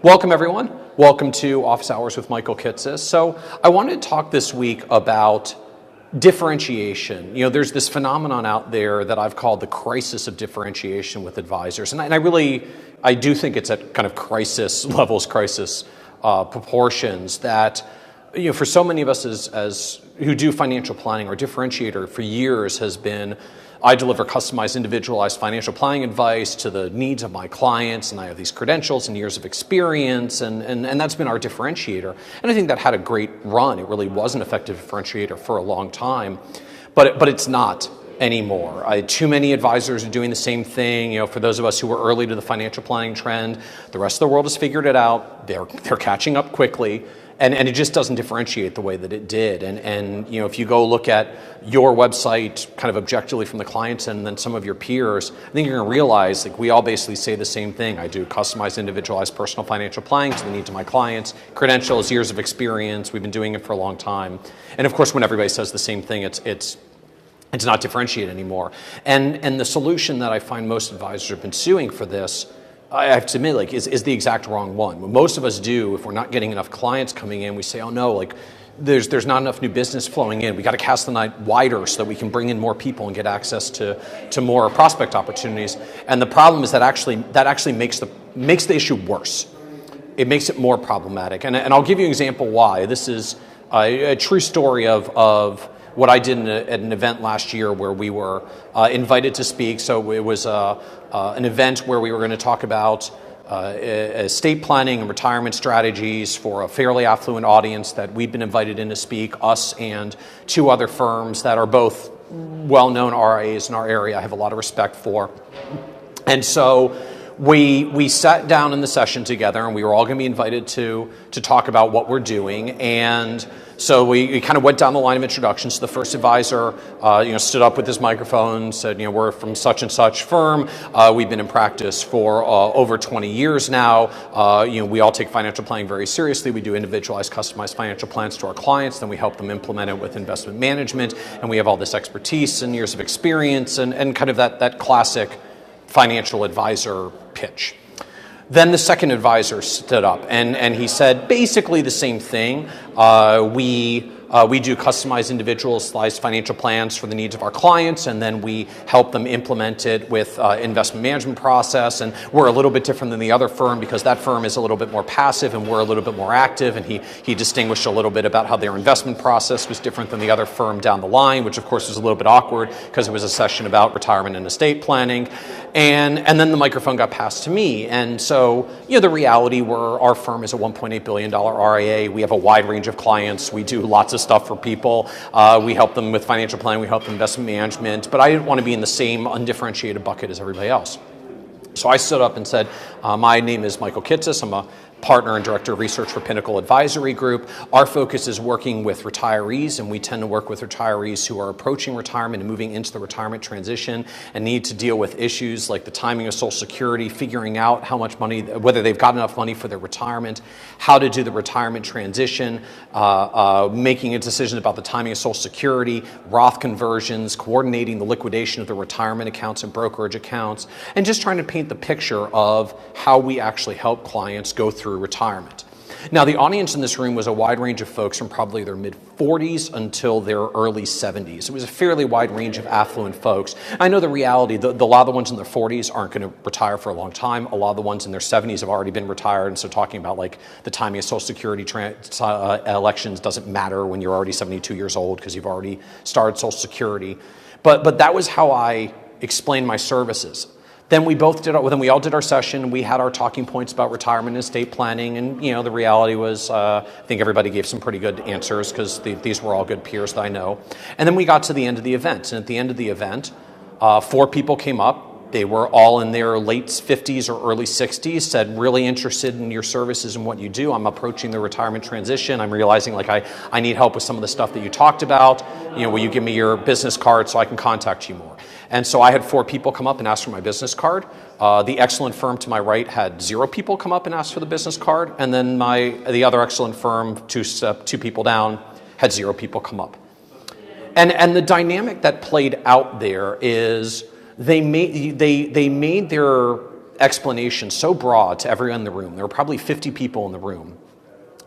Welcome, everyone. Welcome to Office Hours with Michael Kitces. So I wanted to talk this week about differentiation. You know, there's this phenomenon out there that I've called the crisis of differentiation with advisors. And I do think it's at kind of crisis levels, crisis proportions that, you know, for so many of us as who do financial planning, our differentiator for years has been, I deliver customized, individualized financial planning advice to the needs of my clients, and I have these credentials and years of experience, and that's been our differentiator. And I think that had a great run. It really was an effective differentiator for a long time, but it's not anymore. Too many advisors are doing the same thing. You know, for those of us who were early to the financial planning trend, the rest of the world has figured it out. They're catching up quickly. And it just doesn't differentiate the way that it did. And you know, if you go look at your website kind of objectively from the clients and then some of your peers, I think you're going to realize like we all basically say the same thing. I do customized, individualized personal financial planning to the needs of my clients, credentials, years of experience. We've been doing it for a long time. And of course, when everybody says the same thing, it's not differentiated anymore. And the solution that I find most advisors have been suing for this, I have to admit, like, is the exact wrong one. What most of us do, if we're not getting enough clients coming in, we say, oh no, like, there's not enough new business flowing in. We got to cast the net wider so that we can bring in more people and get access to more prospect opportunities. And the problem is that actually makes the issue worse. It makes it more problematic. And I'll give you an example why. This is a true story of what I did at an event last year where we were invited to speak. So it was an event where we were going to talk about estate planning and retirement strategies for a fairly affluent audience that we'd been invited in to speak, us and two other firms that are both well-known RIAs in our area I have a lot of respect for. And so we sat down in the session together, and we were all going to be invited to talk about what we're doing. And so we kind of went down the line of introductions. So the first advisor, stood up with his microphone, said, we're from such and such firm. We've been in practice for over 20 years now. We all take financial planning very seriously. We do individualized, customized financial plans to our clients. Then we help them implement it with investment management. And we have all this expertise and years of experience and kind of that classic financial advisor pitch. Then the second advisor stood up and he said basically the same thing. We do customized, individualized financial plans for the needs of our clients, and then we help them implement it with investment management process. And we're a little bit different than the other firm because that firm is a little bit more passive and we're a little bit more active. And he distinguished a little bit about how their investment process was different than the other firm down the line, which of course was a little bit awkward because it was a session about retirement and estate planning. And then the microphone got passed to me. And so, the reality were our firm is a $1.8 billion RIA. We have a wide range of clients. We do lots of stuff for people. We help them with financial planning. We help them investment management. But I didn't want to be in the same undifferentiated bucket as everybody else. So I stood up and said, my name is Michael Kitces. I'm a partner and director of research for Pinnacle Advisory Group. Our focus is working with retirees, and we tend to work with retirees who are approaching retirement and moving into the retirement transition and need to deal with issues like the timing of Social Security, figuring out how much money, whether they've got enough money for their retirement, how to do the retirement transition, making a decision about the timing of Social Security, Roth conversions, coordinating the liquidation of the retirement accounts and brokerage accounts, and just trying to paint the picture of how we actually help clients go through retirement. Now, the audience in this room was a wide range of folks from probably their mid-40s until their early 70s. It was a fairly wide range of affluent folks. I know the reality, a lot of the ones in their 40s aren't going to retire for a long time. A lot of the ones in their 70s have already been retired, and so talking about like the timing of Social Security elections doesn't matter when you're already 72 years old because you've already started Social Security. But that was how I explained my services. Then we all did our session. We had our talking points about retirement and estate planning, and the reality was, I think everybody gave some pretty good answers because these were all good peers that I know. And then we got to the end of the event, and at the end of the event, 4 people came up. They were all in their late 50s or early 60s. Said, really interested in your services and what you do. I'm approaching the retirement transition. I'm realizing like I need help with some of the stuff that you talked about. Will you give me your business card so I can contact you more? And so I had 4 people come up and ask for my business card. The excellent firm to my right had 0 people come up and ask for the business card. And then the other excellent firm, 2 people down, had 0 people come up. And the dynamic that played out there is they made their explanation so broad to everyone in the room. There were probably 50 people in the room.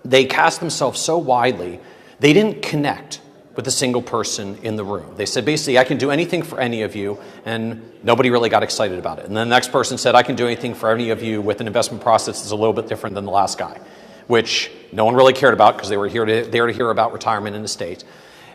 They cast themselves so widely, they didn't connect with a single person in the room. They said, basically, I can do anything for any of you, and nobody really got excited about it. And then the next person said, I can do anything for any of you with an investment process that's a little bit different than the last guy, which no one really cared about because they were there to hear about retirement and estate.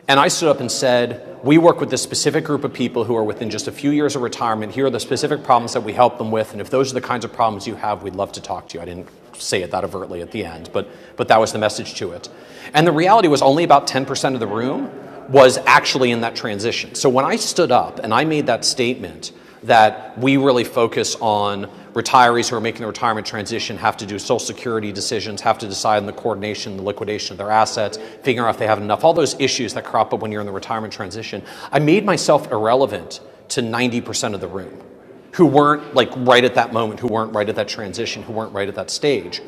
And I stood up and said, we work with this specific group of people who are within just a few years of retirement. Here are the specific problems that we help them with, and if those are the kinds of problems you have, we'd love to talk to you. I didn't say it that overtly at the end, but that was the message to it. And the reality was only about 10% of the room was actually in that transition. So when I stood up and I made that statement that we really focus on retirees who are making the retirement transition, have to do Social Security decisions, have to decide on the coordination, the liquidation of their assets, figuring out if they have enough, all those issues that crop up when you're in the retirement transition, I made myself irrelevant to 90% of the room who weren't like right at that moment, who weren't right at that transition, who weren't right at that stage.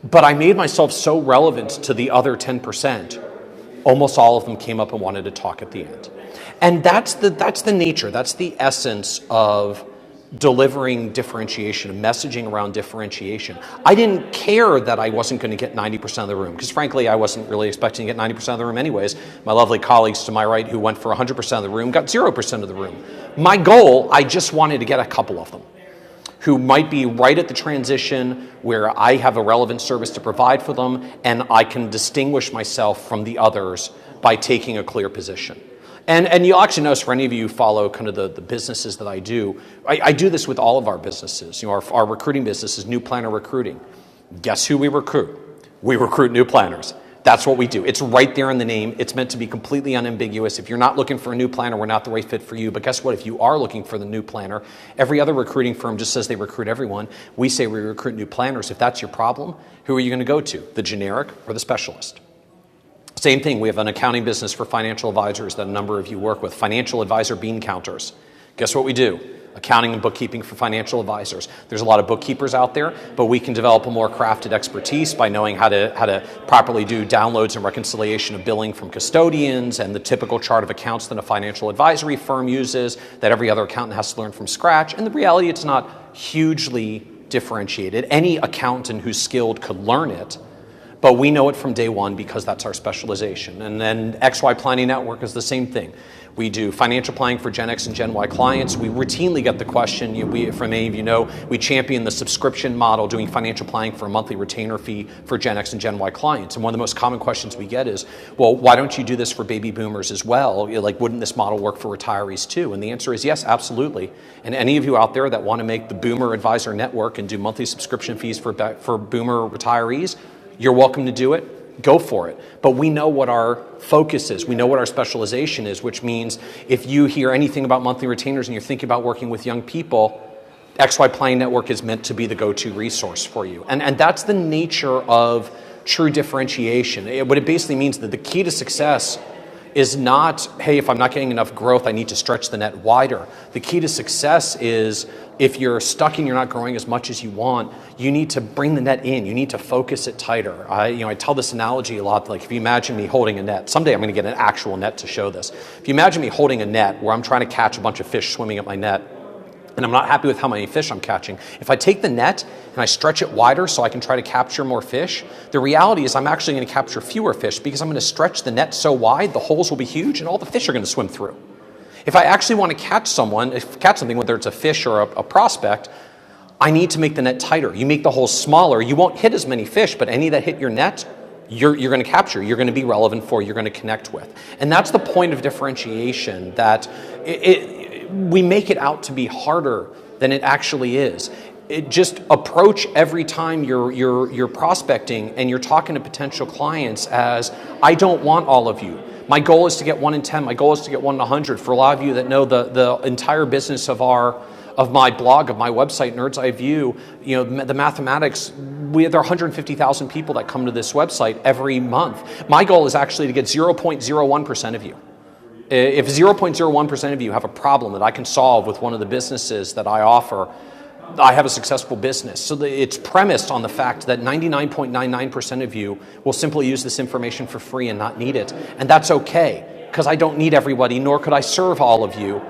But I made myself so relevant to the other 10%, almost all of them came up and wanted to talk at the end. And that's the nature, that's the essence of delivering differentiation, messaging around differentiation. I didn't care that I wasn't going to get 90% of the room, because frankly, I wasn't really expecting to get 90% of the room anyways. My lovely colleagues to my right who went for 100% of the room got 0% of the room. My goal, I just wanted to get a couple of them who might be right at the transition where I have a relevant service to provide for them and I can distinguish myself from the others by taking a clear position. And you'll actually notice, for any of you who follow kind of the businesses that I do this with all of our businesses. You know, our recruiting business is new planner recruiting. Guess who we recruit? We recruit new planners. That's what we do. It's right there in the name. It's meant to be completely unambiguous. If you're not looking for a new planner, we're not the right fit for you. But guess what? If you are looking for the new planner, every other recruiting firm just says they recruit everyone. We say we recruit new planners. If that's your problem, who are you going to go to? The generic or the specialist? Same thing, we have an accounting business for financial advisors that a number of you work with, financial advisor bean counters. Guess what we do? Accounting and bookkeeping for financial advisors. There's a lot of bookkeepers out there, but we can develop a more crafted expertise by knowing how to properly do downloads and reconciliation of billing from custodians and the typical chart of accounts that a financial advisory firm uses that every other accountant has to learn from scratch. And the reality, it's not hugely differentiated. Any accountant who's skilled could learn it, but we know it from day one because that's our specialization. And then XY Planning Network is the same thing. We do financial planning for Gen X and Gen Y clients. We routinely get the question, from many of you know, we champion the subscription model, doing financial planning for a monthly retainer fee for Gen X and Gen Y clients. And one of the most common questions we get is, well, why don't you do this for baby boomers as well? Like, wouldn't this model work for retirees too? And the answer is yes, absolutely. And any of you out there that want to make the Boomer Advisor Network and do monthly subscription fees for boomer retirees, you're welcome to do it. Go for it. But we know what our focus is. We know what our specialization is, which means if you hear anything about monthly retainers and you're thinking about working with young people, XY Planning Network is meant to be the go-to resource for you. And that's the nature of true differentiation. What it basically means that the key to success is not, hey, if I'm not getting enough growth, I need to stretch the net wider. The key to success is if you're stuck and you're not growing as much as you want, you need to bring the net in. You need to focus it tighter. I tell this analogy a lot, like if you imagine me holding a net, someday I'm going to get an actual net to show this. If you imagine me holding a net where I'm trying to catch a bunch of fish swimming at my net, and I'm not happy with how many fish I'm catching, if I take the net and I stretch it wider so I can try to capture more fish, the reality is I'm actually going to capture fewer fish because I'm going to stretch the net so wide, the holes will be huge, and all the fish are going to swim through. If I actually want to catch something, whether it's a fish or a prospect, I need to make the net tighter. You make the holes smaller, you won't hit as many fish, but any that hit your net, you're going to capture, you're going to be relevant for, you're going to connect with. And that's the point of differentiation, that we make it out to be harder than it actually is. Just approach every time you're prospecting and you're talking to potential clients as, I don't want all of you. My goal is to get 1 in 10. My goal is to get 1 in 100. For a lot of you that know the entire business of my blog, of my website, Nerd's Eye View, the mathematics, there are 150,000 people that come to this website every month. My goal is actually to get 0.01% of you. If 0.01% of you have a problem that I can solve with one of the businesses that I offer, I have a successful business. So it's premised on the fact that 99.99% of you will simply use this information for free and not need it. And that's okay, because I don't need everybody, nor could I serve all of you.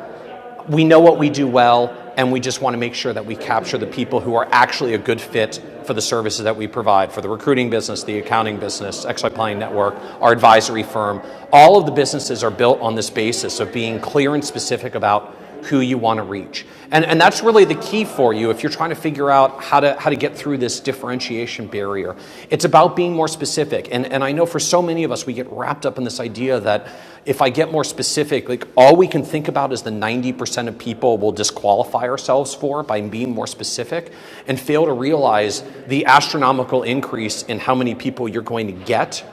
We know what we do well. and we just want to make sure that we capture the people who are actually a good fit for the services that we provide, for the recruiting business, the accounting business, XY Planning Network, our advisory firm. All of the businesses are built on this basis of being clear and specific about who you want to reach. And that's really the key for you if you're trying to figure out how to get through this differentiation barrier. It's about being more specific. And I know for so many of us, we get wrapped up in this idea that if I get more specific, like all we can think about is the 90% of people we'll disqualify ourselves for by being more specific, and fail to realize the astronomical increase in how many people you're going to get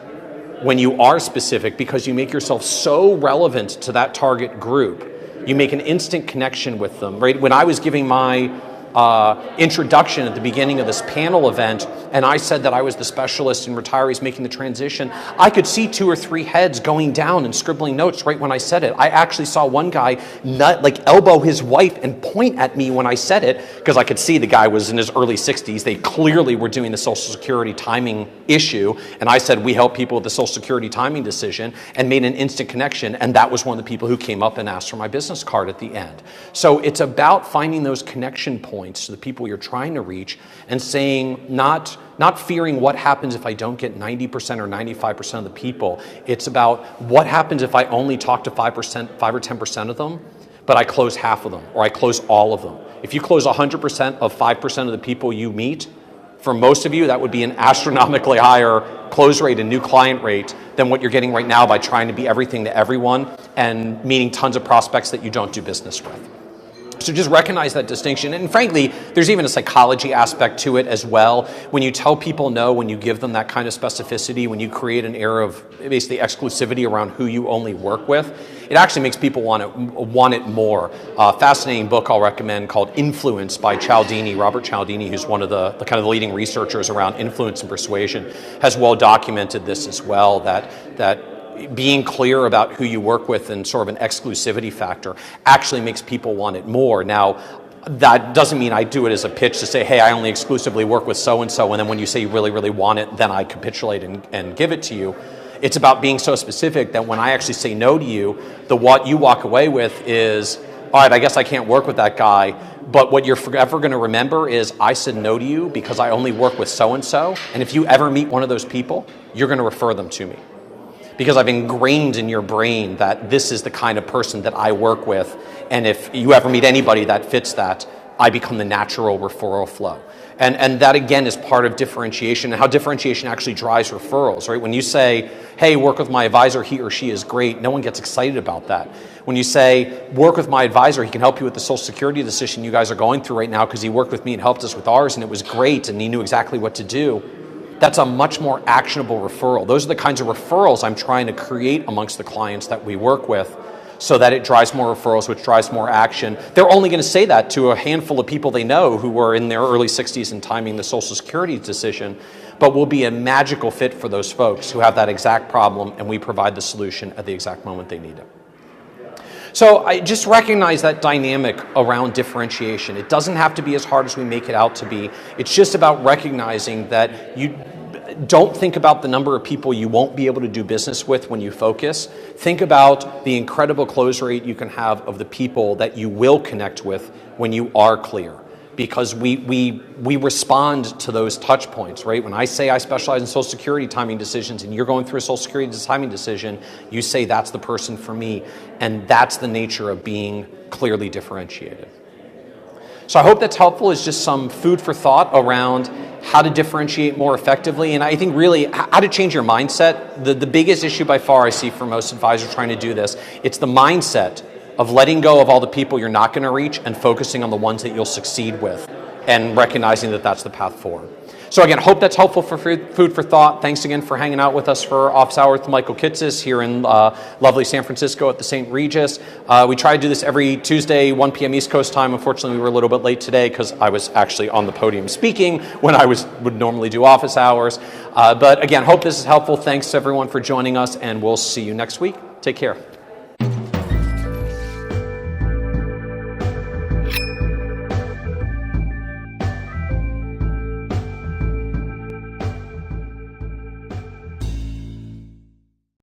when you are specific, because you make yourself so relevant to that target group. You make an instant connection with them, right? When I was giving my introduction at the beginning of this panel event, and I said that I was the specialist in retirees making the transition, I could see 2 or 3 heads going down and scribbling notes right when I said it. I actually saw one guy elbow his wife and point at me when I said it, because I could see the guy was in his early 60s. They clearly were doing the Social Security timing issue, and I said, we help people with the Social Security timing decision, and made an instant connection, and that was one of the people who came up and asked for my business card at the end. So it's about finding those connection points to the people you're trying to reach, and saying, not fearing what happens if I don't get 90% or 95% of the people. It's about what happens if I only talk to 5 or 10% of them, but I close half of them, or I close all of them. If you close 100% of 5% of the people you meet, for most of you, that would be an astronomically higher close rate and new client rate than what you're getting right now by trying to be everything to everyone and meeting tons of prospects that you don't do business with. So just recognize that distinction. And frankly, there's even a psychology aspect to it as well. When you tell people no, when you give them that kind of specificity, when you create an air of basically exclusivity around who you only work with, it actually makes people want it more. Fascinating book I'll recommend called Influence by Cialdini, Robert Cialdini, who's one of the kind of the leading researchers around influence and persuasion, has well documented this as well, that being clear about who you work with and sort of an exclusivity factor actually makes people want it more. Now, that doesn't mean I do it as a pitch to say, hey, I only exclusively work with so-and-so, and then when you say you really, really want it, then I capitulate and give it to you. It's about being so specific that when I actually say no to you, what you walk away with is, all right, I guess I can't work with that guy, but what you're forever going to remember is I said no to you because I only work with so-and-so, and if you ever meet one of those people, you're going to refer them to me. Because I've ingrained in your brain that this is the kind of person that I work with, and if you ever meet anybody that fits that, I become the natural referral flow. And that, again, is part of differentiation, and how differentiation actually drives referrals, right? When you say, hey, work with my advisor, he or she is great, no one gets excited about that. When you say, work with my advisor, he can help you with the Social Security decision you guys are going through right now because he worked with me and helped us with ours, and it was great, and he knew exactly what to do. That's a much more actionable referral. Those are the kinds of referrals I'm trying to create amongst the clients that we work with, so that it drives more referrals, which drives more action. They're only going to say that to a handful of people they know who were in their early 60s and timing the Social Security decision, but will be a magical fit for those folks who have that exact problem, and we provide the solution at the exact moment they need it. So I just recognize that dynamic around differentiation. It doesn't have to be as hard as we make it out to be. It's just about recognizing that you don't think about the number of people you won't be able to do business with when you focus. Think about the incredible close rate you can have of the people that you will connect with when you are clear. Because we respond to those touch points, right? When I say I specialize in Social Security timing decisions and you're going through a Social Security timing decision, you say that's the person for me. And that's the nature of being clearly differentiated. So I hope that's helpful. Is just some food for thought around how to differentiate more effectively. And I think really how to change your mindset. The biggest issue by far I see for most advisors trying to do this, it's the mindset of letting go of all the people you're not going to reach and focusing on the ones that you'll succeed with, and recognizing that that's the path forward. So again, hope that's helpful for food for thought. Thanks again for hanging out with us for Office Hours with Michael Kitces here in lovely San Francisco at the St. Regis. We try to do this every Tuesday, 1 p.m. East Coast time. Unfortunately, we were a little bit late today because I was actually on the podium speaking when I would normally do office hours. But again, hope this is helpful. Thanks everyone for joining us, and we'll see you next week. Take care.